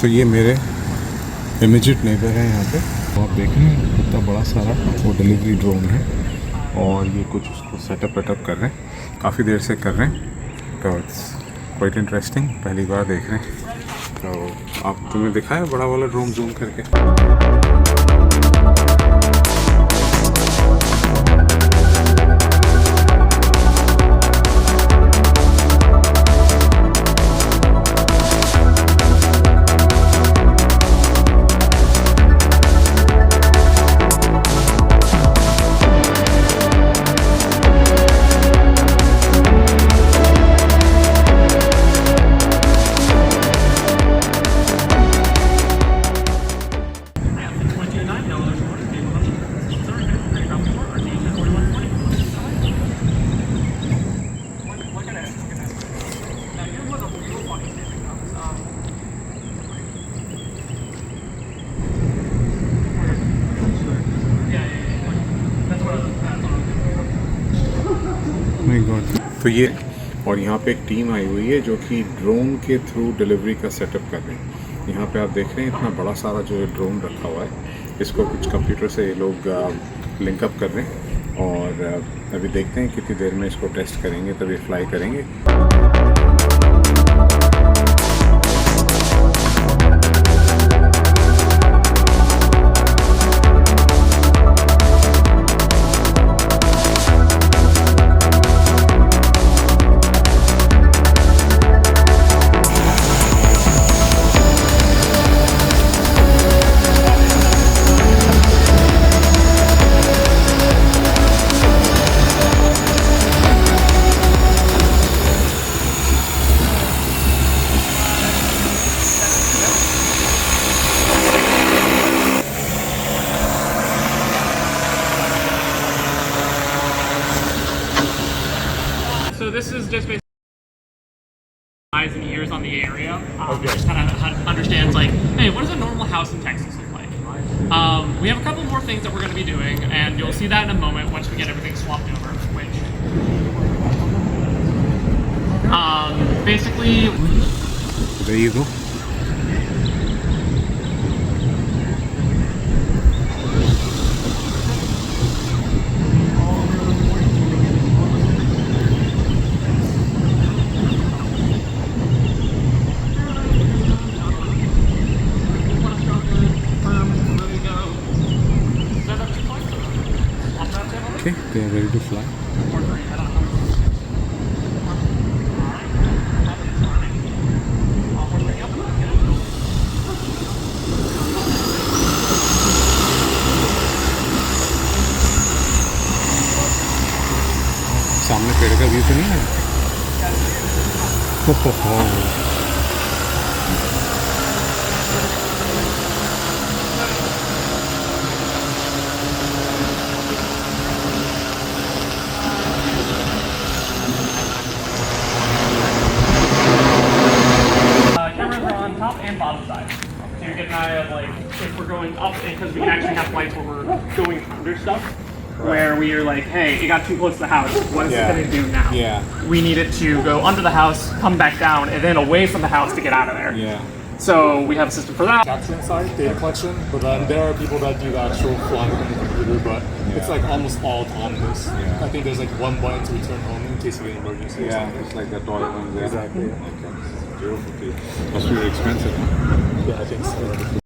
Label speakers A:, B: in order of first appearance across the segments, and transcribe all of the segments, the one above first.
A: तो ये मेरे इमीडिएट नेबर है यहाँ पे। आप देख रहे हैं कितना बड़ा सारा वो डिलीवरी ड्रोन है और ये कुछ उसको सेटअप वेटअप कर रहे हैं, काफ़ी देर से कर रहे हैं। तो इट्स क्वाइट इंटरेस्टिंग, पहली बार देख रहे हैं। तो आप तुम्हें दिखाया बड़ा वाला ड्रोन जूम करके। My God. तो ये और यहाँ पे एक टीम आई हुई है जो कि ड्रोन के थ्रू डिलीवरी का सेटअप कर रहे हैं। यहाँ पे आप देख रहे हैं इतना बड़ा सारा जो ड्रोन रखा हुआ है, इसको कुछ कंप्यूटर से ये लोग लिंकअप कर रहे हैं और अभी देखते हैं कितनी देर में इसको टेस्ट करेंगे तभी फ्लाई करेंगे।
B: So this is just basically eyes and ears on the area. Just kind of understands like, hey, what does a normal house in Texas look like? We have a couple more things that we're going to be doing, and you'll see that in a moment once we get everything swapped over. Which, basically,
A: there you go. Okay, they are ready to fly. सामने पेड़ का view तो नहीं है?
B: cameras are on top and bottom side. So you get an idea of like if we're going up, because we can actually have flights where we're going under stuff. Where we are like, hey, it got too close to the house. What is it going to do now?
A: Yeah.
B: We need it to go under the house, come back down, and then away from the house to get out of there.
A: Yeah.
B: So we have a system for that.
C: Capturing side, data collection, but then there are people that do the actual flying on the computer, but it's like almost all autonomous.
A: Yeah.
C: I think there's like one button to return home in case of an emergency.
A: Yeah, it's like that toy one there.
C: Exactly.
A: Okay. Beautiful. Must be very expensive, huh?
C: Yeah, I think so.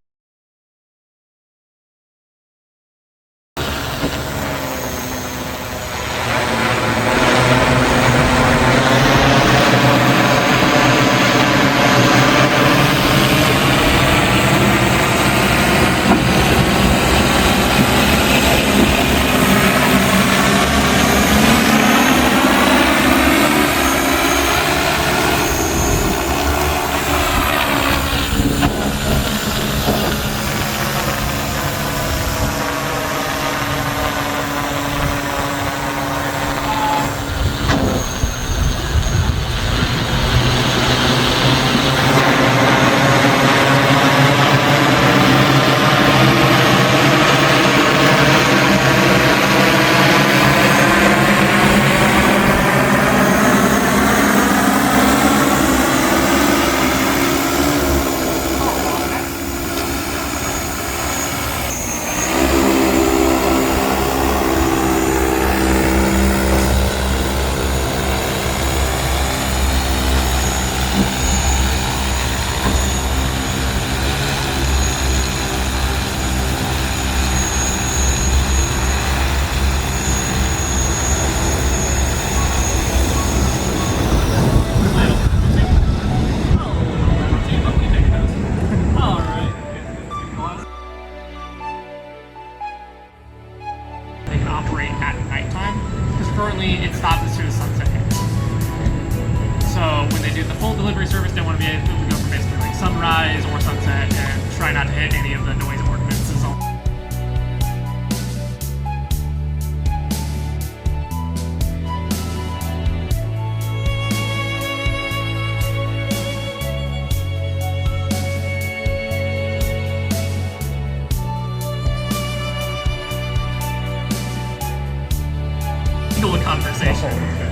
B: operate at nighttime, because currently it stops as soon as sunset hits. So when they do the full delivery service, they want to be able to go from basically like sunrise or sunset and try not to hit any of the noise ordinances. Conversation.